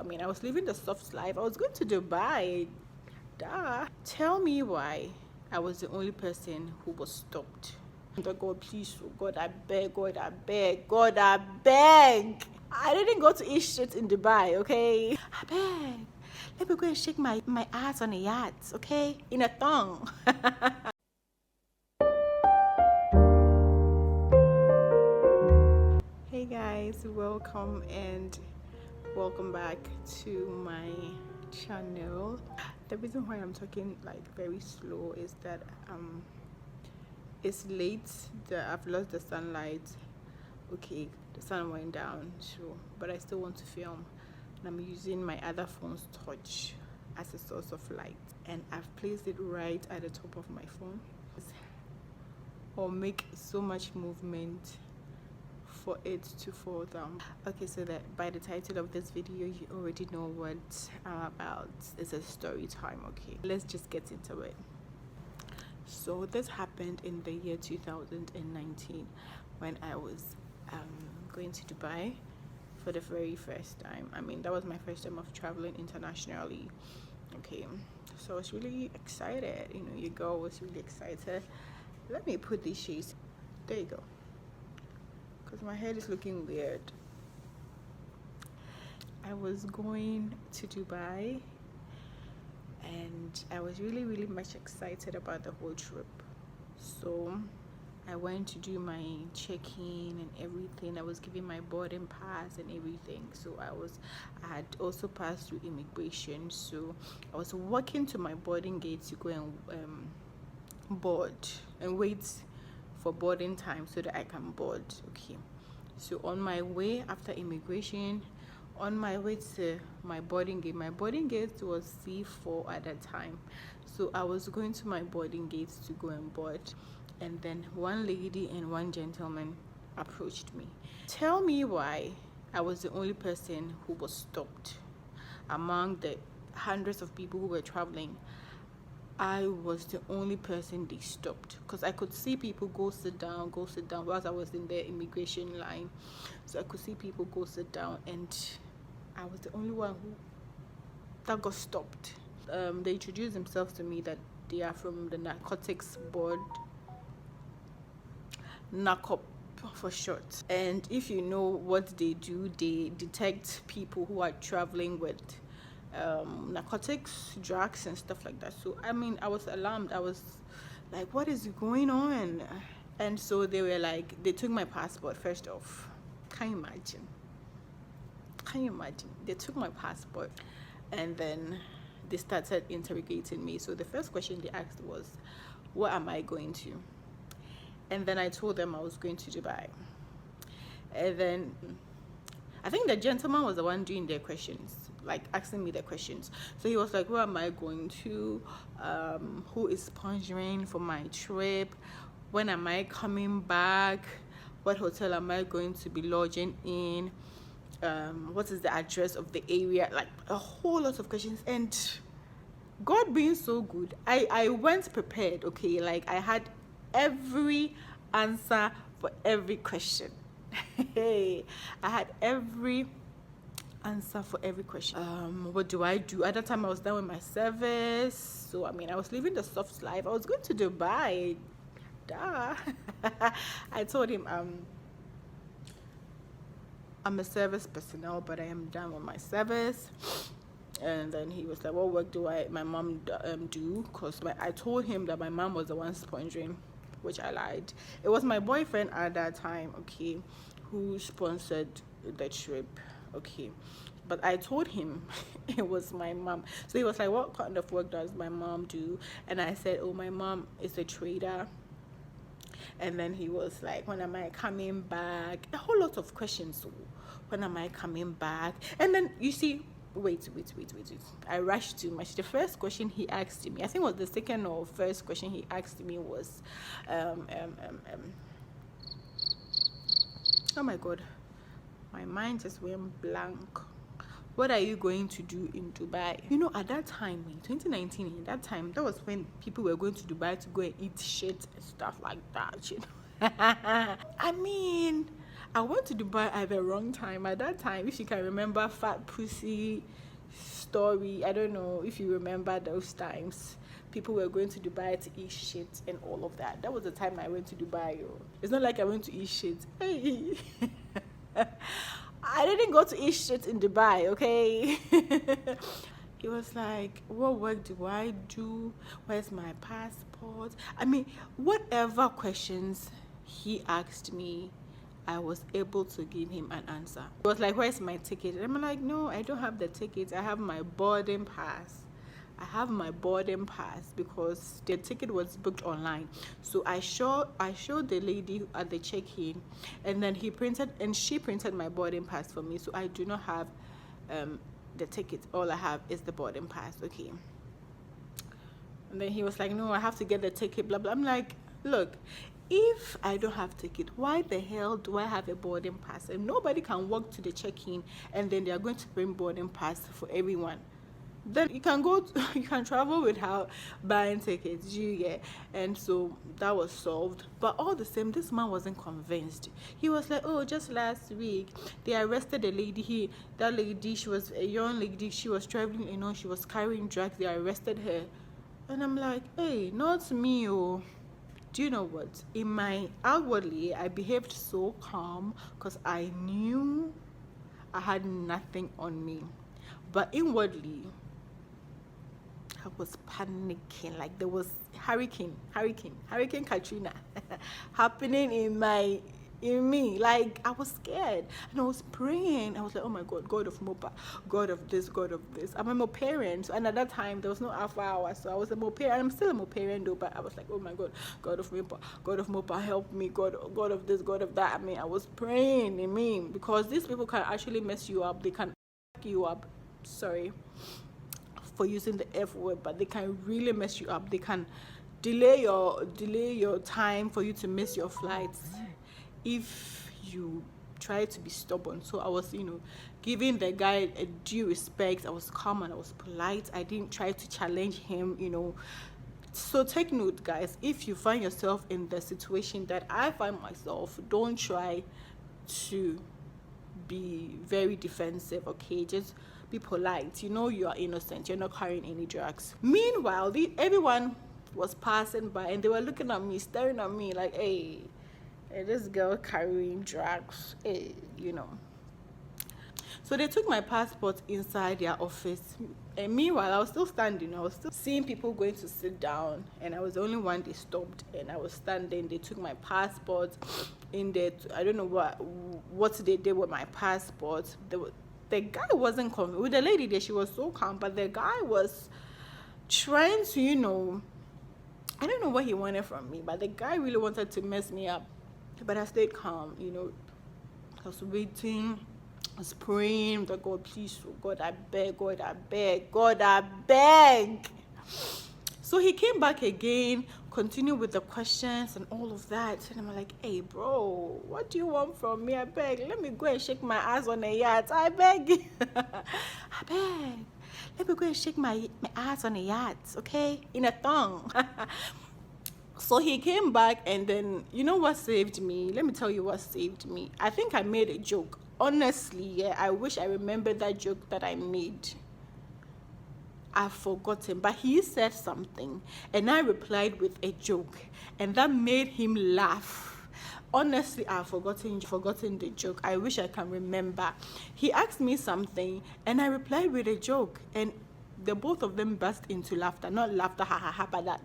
I mean, I was living the soft life. I was going to Dubai. Duh. Tell me why I was the only person who was stopped. Oh God, please, oh God, I beg, God, I beg, God, I beg. I didn't go to eat shit in Dubai, okay? I beg. Let me go and shake my ass on a yacht, okay? In a thong. Hey guys, welcome back to my channel. The reason why I'm talking like very slow is that it's late, I've lost the sunlight. Okay, the sun went down, so but I still want to film, and I'm using my other phone's torch as a source of light, and I've placed it right at the top of my phone or make so much movement for it to fall down. Okay, so that by the title of this video you already know what I'm about. It's a story time. Okay, let's just get into it. So this happened in the year 2019 when I was going to Dubai for the very first time. I mean, that was my first time of traveling internationally. Okay, so I was really excited. You know, your girl was really excited. Let me put these shades. There you go, because my head is looking weird. I was going to Dubai and I was really much excited about the whole trip. So I went to do my check-in and everything. I was given my boarding pass and everything. So I had also passed through immigration. So I was walking to my boarding gate to go and board and wait for boarding time so that I can board. Okay, so on my way after immigration, on my way to my boarding gate was C4 at that time, so I was going to my boarding gate to go and board, and then one lady and one gentleman approached me. Tell me why I was the only person who was stopped among the hundreds of people who were traveling. I was the only person they stopped, because I could see people go sit down whilst I was in the immigration line. So I could see people go sit down, and I was the only one that got stopped. They introduced themselves to me that they are from the narcotics board, NARCOP for short. And if you know what they do, they detect people who are traveling with narcotics, drugs and stuff like that. So I mean, I was alarmed. I was like, what is going on? And so they were like, they took my passport first off. Can you imagine? They took my passport and then they started interrogating me. So the first question they asked was, where am I going to? And then I told them I was going to Dubai. And then I think the gentleman was the one doing their questions, like asking me the questions. So he was like, where am I going to? Who is sponsoring for my trip? When am I coming back? What hotel am I going to be lodging in? What is the address of the area? Like a whole lot of questions. And God being so good, I went prepared. Okay, like I had every answer for every question. Hey, I had every answer for every question. What do I do? At that time I was done with my service, so I mean, I was living the soft life. I was going to Dubai. Duh. I told him I'm a service personnel, but I am done with my service. And then he was like, what work do my mom do? Because I told him that my mom was the one sponsoring, which I lied. It was my boyfriend at that time, okay, who sponsored the trip, okay. But I told him it was my mom. So he was like, what kind of work does my mom do? And I said, oh, my mom is a trader. And then he was like, when am I coming back? A whole lot of questions. When am I coming back? And then you see, wait. I rushed too much. The first question he asked me, I think it was the second or first question he asked me was, oh my God, my mind just went blank. What are you going to do in Dubai? You know, at that time, in 2019, that was when people were going to Dubai to go and eat shit and stuff like that, you know. I mean, I went to Dubai at the wrong time. At that time, if you can remember Fat Pussy story, I don't know if you remember those times. People were going to Dubai to eat shit and all of that. That was the time I went to Dubai. Oh. It's not like I went to eat shit. Hey. I didn't go to eat shit in Dubai, okay? It was like, what work do I do? Where's my passport? I mean, whatever questions he asked me, I was able to give him an answer. It was like, where's my ticket? And I'm like, no, I don't have the ticket. I have my boarding pass. I have my boarding pass because the ticket was booked online. So I showed the lady at the check-in, and then she printed my boarding pass for me. So I do not have the ticket. All I have is the boarding pass. Okay. And then he was like, no, I have to get the ticket, blah blah. I'm like, look, if I don't have ticket, why the hell do I have a boarding pass? And nobody can walk to the check-in and then they are going to bring boarding pass for everyone. Then you can you can travel without buying tickets, and so that was solved. But all the same, this man wasn't convinced. He was like, oh, just last week they arrested a lady. That lady, she was a young lady, she was traveling, she was carrying drugs. They arrested her. And I'm like, hey, not me. Oh, do you know what? In my outwardly, I behaved so calm because I knew I had nothing on me, but inwardly I was panicking. Like there was hurricane Katrina happening in me. Like I was scared and I was praying. I was like, oh my God, God of Mopa, God of this, God of this. I'm a Mo parent, and at that time there was no Alpha Hour, so I was a Mo parent. I'm still a Mo parent though, but I was like, oh my God, God of Mopa, help me, God of this, God of that. I mean, I was praying in me because these people can actually mess you up. They can fuck you up. Sorry for using the F word, but they can really mess you up. They can delay your time for you to miss your flights if you try to be stubborn. So I was, giving the guy a due respect. I was calm and I was polite. I didn't try to challenge him, So take note, guys, if you find yourself in the situation that I find myself, don't try to be very defensive, okay? Just be polite. You are innocent. You're not carrying any drugs. Meanwhile, everyone was passing by and they were looking at me, staring at me like, hey, this girl carrying drugs, hey, So they took my passport inside their office. And meanwhile, I was still standing. I was still seeing people going to sit down. And I was the only one they stopped. And I was standing. They took my passport in there. I don't know what they did with my passport. The guy wasn't coming. With the lady there, she was so calm. But the guy was trying to, I don't know what he wanted from me. But the guy really wanted to mess me up. But I stayed calm, I was waiting. I was praying that God, please, oh God, I beg, God, I beg, God, I beg. So he came back again, continued with the questions and all of that. And I'm like, hey, bro, what do you want from me? I beg. Let me go and shake my ass on a yacht. I beg. I beg. Let me go and shake my ass on a yacht, okay? In a thong. So he came back, and then, you know what saved me? Let me tell you what saved me. I think I made a joke. Honestly, I wish I remembered that joke that I made. I've forgotten, but he said something, and I replied with a joke, and that made him laugh. Honestly, I've forgotten the joke. I wish I can remember. He asked me something, and I replied with a joke, and the both of them burst into laughter. Not laughter, ha ha ha, but that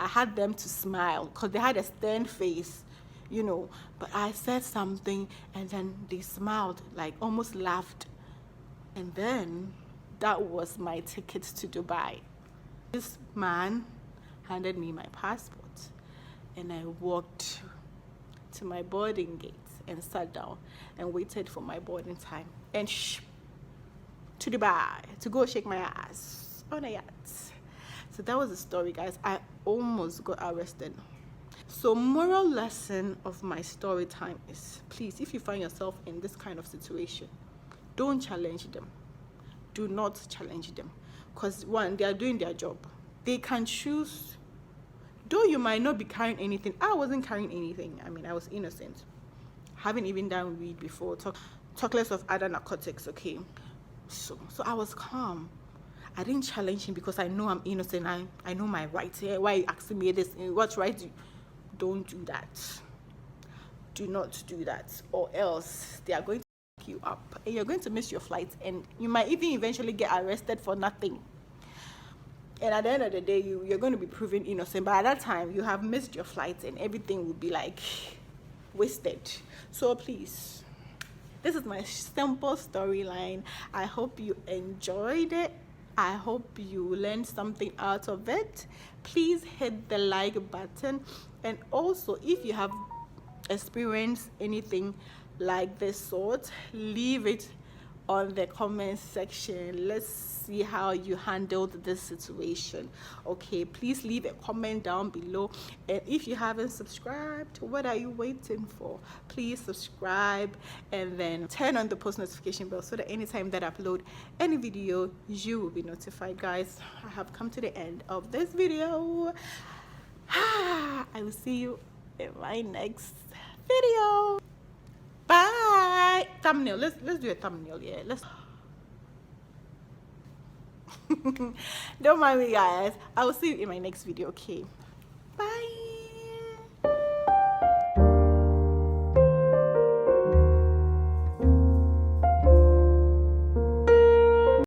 I had them to smile because they had a stern face, But I said something, and then they smiled, like almost laughed. And then that was my ticket to Dubai. This man handed me my passport, and I walked to my boarding gate and sat down and waited for my boarding time. And to Dubai to go shake my ass on a yacht. So that was the story, guys. I almost got arrested. So moral lesson of my story time is, please, if you find yourself in this kind of situation, don't challenge them. Do not challenge them. Because one, they are doing their job. They can choose. Though you might not be carrying anything. I wasn't carrying anything. I mean, I was innocent. haven't even done weed before, talk less of other narcotics. Okay, so I was calm. I didn't challenge him because I know I'm innocent. I know my rights. Why are you asking me this? What right do you? Don't do that. Do not do that, or else they are going to pick you up and you're going to miss your flight, and you might even eventually get arrested for nothing. And at the end of the day, you're going to be proven innocent. But at that time, you have missed your flight and everything will be like wasted. So please, this is my simple storyline. I hope you enjoyed it. I hope you learned something out of it. Please hit the like button. And also, if you have experienced anything like this sort, leave it on the comment section. Let's see how you handled this situation. Okay, please leave a comment down below, and if you haven't subscribed, what are you waiting for? Please subscribe and then turn on the post notification bell so that anytime that I upload any video, you will be notified. Guys, I have come to the end of this video. I will see you in my next video. Bye. Thumbnail. Let's do a thumbnail. Yeah. Let's. Don't mind me, guys. I will see you in my next video. Okay.